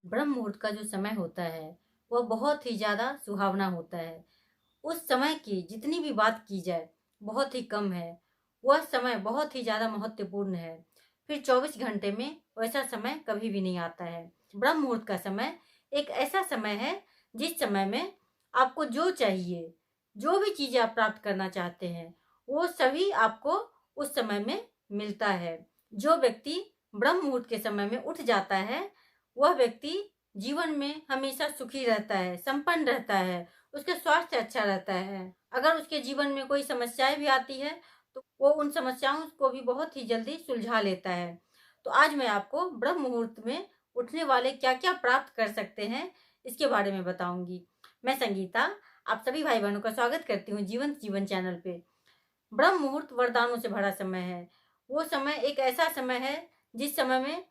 ब्रह्म मुहूर्त का जो समय होता है वह बहुत ही ज़्यादा सुहावना होता है। उस समय की जितनी भी बात की जाए बहुत ही कम है। वह समय बहुत ही ज़्यादा महत्वपूर्ण है। फिर 24 घंटे में वैसा समय कभी भी नहीं आता है। ब्रह्म मुहूर्त का समय एक ऐसा समय है जिस समय में आपको जो चाहिए, जो भी चीज़ें आप प्राप्त करना चाहते हैं, वो सभी आपको उस समय में मिलता है। जो व्यक्ति ब्रह्म मुहूर्त के समय में उठ जाता है, वह व्यक्ति जीवन में हमेशा सुखी रहता है, संपन्न रहता है, उसका स्वास्थ्य अच्छा रहता है। अगर उसके जीवन में कोई समस्याएँ भी आती हैं, तो वो उन समस्याओं को भी बहुत ही जल्दी सुलझा लेता है। तो आज मैं आपको ब्रह्म मुहूर्त में उठने वाले क्या-क्या प्राप्त कर सकते हैं, इसके बारे में बताऊँगी। मैं संगीता, आप सभी भाई-बहनों का स्वागत करती हूँ जीवंत जीवन चैनल पे। ब्रह्म मुहूर्त वरदानों से भरा समय है। वो समय एक ऐसा समय है, जिस समय में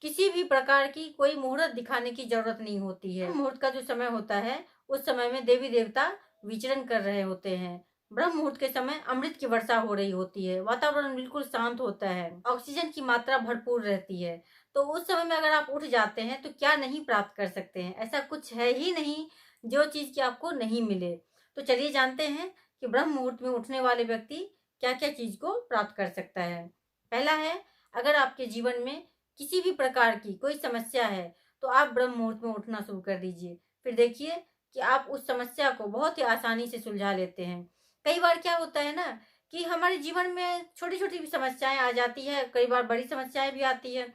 किसी भी प्रकार की कोई मुहूर्त दिखाने की ज़रूरत नहीं होती है। मुहूर्त का जो समय होता है, उस समय में देवी-देवता विचरण कर रहे होते हैं। ब्रह्म मुहूर्त के समय अमृत की वर्षा हो रही होती है, वातावरण बिल्कुल शांत होता है, ऑक्सीजन की मात्रा भरपूर रहती है। तो उस समय में अगर आप उठ जाते हैं, तो क्या नहीं प्राप्त कर सकते हैं? ऐसा कुछ है ही नहीं, जो चीज़ की आपको नहीं मिले। तो चलिए जानते हैं कि ब्रह्म मुहूर्त में उठने वाले व्यक्ति क्या-क्या चीज़ को प्राप्त कर सकता है। पहला है, अगर आपके जीवन में किसी भी प्रकार की कोई समस्या है, तो आप ब्रह्म मुहूर्त में उठना शुरू कर दीजिए। फिर देखिए कि आप उस समस्या को बहुत ही आसानी से सुलझा लेते हैं। कई बार क्या होता है ना कि हमारे जीवन में छोटी-छोटी भी समस्याएँ आ जाती हैं, कई बार बड़ी समस्याएँ भी आती हैं।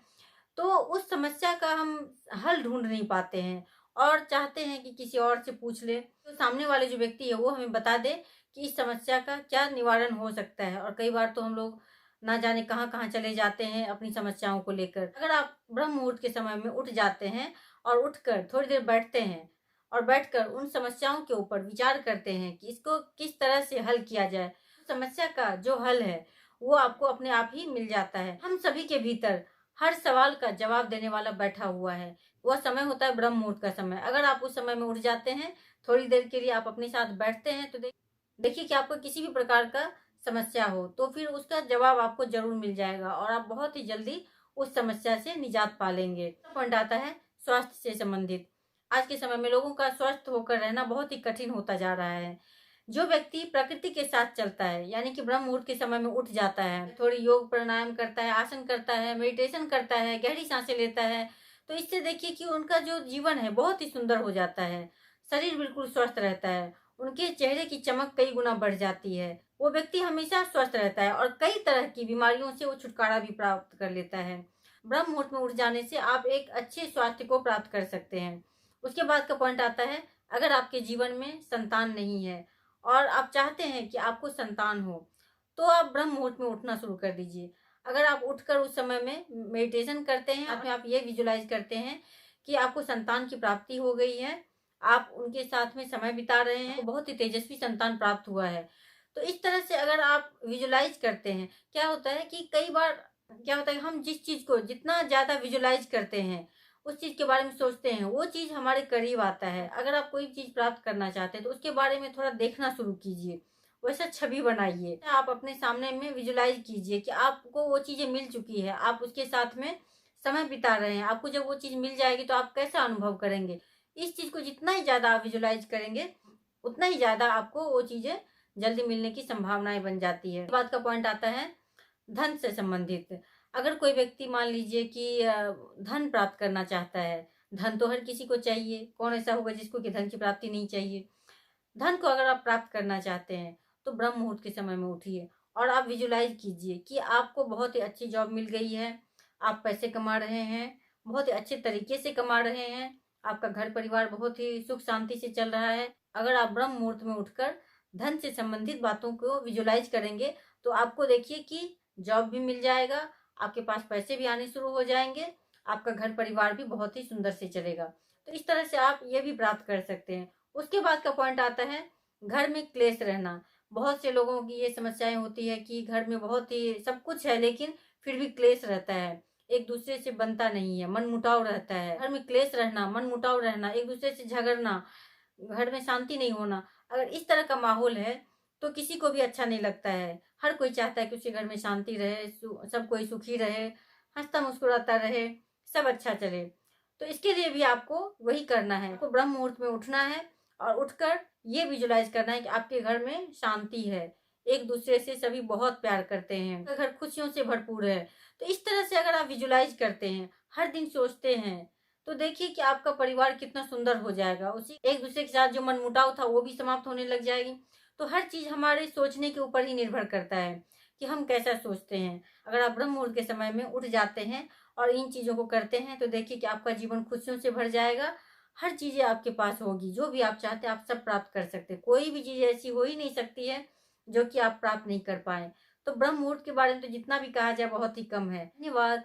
तो उस समस्या का हम हल ढूँढ नहीं पाते हैं और चाहते हैं कि किसी और से पूछ लें। तो सामने वाले जो व्यक्ति है वो हमें बता दे कि इस समस्या का क्या निवारण हो सकता है, और कई बार तो हम लोग ना जाने कहाँ-कहाँ चले जाते हैं अपनी समस्याओं को लेकर। अगर आप ब्रह्म मुहूर्त के समय में उठ जाते हैं और उठकर थोड़ी देर बैठते हैं और बैठकर उन समस्याओं के ऊपर विचार करते हैं कि इसको किस तरह से हल किया जाए, समस्या का जो हल है वो आपको अपने आप ही मिल जाता है। हम सभी के भीतर हर सवाल का जवाब देने वाला बैठा हुआ है। वह समय होता है ब्रह्म मुहूर्त का समय। अगर आप उस समय में उठ जाते हैं, थोड़ी देर के लिए आप अपने साथ बैठते हैं, तो देखिए कि आपको किसी भी प्रकार का समस्या हो, तो फिर उसका जवाब आपको ज़रूर मिल जाएगा और आप बहुत ही जल्दी उस समस्या से निजात पा लेंगे। पॉइंट आता है स्वास्थ्य से संबंधित। आज के समय में लोगों का स्वस्थ होकर रहना बहुत ही कठिन होता जा रहा है। जो व्यक्ति प्रकृति के साथ चलता है, यानी कि ब्रह्म मुहूर्त के समय में उठ जाता है, थोड़ी योग प्राणायाम करता है, आसन करता है, मेडिटेशन करता है, गहरी सांसें लेता है, तो इससे देखिए कि उनका जो जीवन है बहुत ही सुंदर हो जाता है। शरीर बिल्कुल स्वस्थ रहता है, उनके चेहरे की चमक कई गुना बढ़ जाती है। वो व्यक्ति हमेशा स्वस्थ रहता है और कई तरह की बीमारियों से वो छुटकारा भी प्राप्त कर लेता है। ब्रह्म मुहूर्त में उठ जाने से आप एक अच्छे स्वास्थ्य को प्राप्त कर सकते हैं। उसके बाद का पॉइंट आता है, अगर आपके जीवन में संतान नहीं है और आप चाहते हैं कि आपको संतान हो, तो आप ब्रह्म मुहूर्त में उठना शुरू कर दीजिए। अगर आप उठकर उस समय में मेडिटेशन करते हैं, साथ में आप ये विजुलाइज़ करते हैं कि आपको संतान की प्राप्ति हो गई है, आप उनके साथ में समय बिता रहे हैं, बहुत ही तेजस्वी संतान प्राप्त हुआ है। तो इस तरह से अगर आप विजुलाइज़ करते हैं, क्या होता है कि कई बार क्या होता है, हम जिस चीज़ को जितना ज़्यादा विजुलाइज़ करते हैं, उस चीज़ के बारे में सोचते हैं, वो चीज़ हमारे करीब आता है। अगर आप कोई चीज़ प्राप्त करना चाहते हैं, तो उसके बारे में थोड़ा देखना शुरू कीजिए। वैसा छवि बनाइए। आप अपने सामने में विजुलाइज़ कीजिए कि आपको वो चीज़ें मिल चुकी है, आप उसके साथ में समय बिता रहे हैं। आपको जब वो चीज़ मिल जाएगी, तो आप कैसा अनुभव करेंगे? इस चीज़ को जितना ही ज़्यादा आप विजुलाइज़ करेंगे, उतना ही ज़्यादा आपको वो चीज़ें जल्दी मिलने की संभावनाएँ बन जाती है। बात का पॉइंट आता है धन से संबंधित। अगर कोई व्यक्ति मान लीजिए कि धन प्राप्त करना चाहता है, धन तो हर किसी को चाहिए, कौन ऐसा होगा जिसको कि धन की प्राप्ति नहीं चाहिए। धन को अगर आप प्राप्त करना चाहते हैं, तो ब्रह्म मुहूर्त के समय में उठिए और आप विजुलाइज़ कीजिए कि आपको बहुत ही अच्छी जॉब मिल गई है, आप पैसे कमा रहे हैं, बहुत ही अच्छे तरीके से कमा रहे हैं, आपका घर परिवार बहुत ही सुख शांति से चल रहा है। अगर आप ब्रह्म मुहूर्त में उठकर धन से संबंधित बातों को विजुलाइज़ करेंगे, तो आपको देखिए कि जॉब भी मिल जाएगा, आपके पास पैसे भी आने शुरू हो जाएँगे, आपका घर परिवार भी बहुत ही सुंदर से चलेगा। तो इस तरह से आप ये भी प्राप्त कर सकते हैं। उसके बाद का पॉइंट आता है घर में क्लेश रहना। बहुत से लोगों की ये समस्याएँ होती है कि घर में बहुत ही सब कुछ है, लेकिन फिर भी क्लेश रहता है। एक-दूसरे से बनता नहीं है, मनमुटाव रहता है। घर में क्लेश रहना, मनमुटाव रहना, एक-दूसरे से झगड़ना, घर में शांति नहीं होना। अगर इस तरह का माहौल है, तो किसी को भी अच्छा नहीं लगता है। हर कोई चाहता है कि उसके घर में शांति रहे, सब कोई सुखी रहे, हँसता-मुस्कुराता रहे, सब अच्छा चले। तो इसके लिए भी आपको वही करना है, आपको ब्रह्म मुहूर्त में उठना है और उठकर ये विजुलाइज करना है कि आपके घर में शांति है, एक दूसरे से सभी बहुत प्यार करते हैं, घर खुशियों से भरपूर है। तो इस तरह से अगर आप विजुलाइज करते हैं, हर दिन सोचते हैं, तो देखिए कि आपका परिवार कितना सुंदर हो जाएगा। उसी एक दूसरे के साथ जो मनमुटाव था वो भी समाप्त होने लग जाएगी। तो हर चीज हमारे सोचने के ऊपर ही निर्भर करता है कि हम कैसा सोचते हैं। अगर आप ब्रह्म मुहूर्त के समय में उठ जाते हैं और इन चीजों को करते हैं तो देखिए कि आपका जीवन खुशियों से भर जाएगा। हर चीजें आपके पास होगी, जो भी आप चाहते हैं आप सब प्राप्त कर सकते हैं। कोई भी चीज ऐसी हो ही नहीं सकती है जो कि आप प्राप्त नहीं कर पाए। तो ब्रह्म मुहूर्त के बारे में तो जितना भी कहा जाए बहुत ही कम है। धन्यवाद।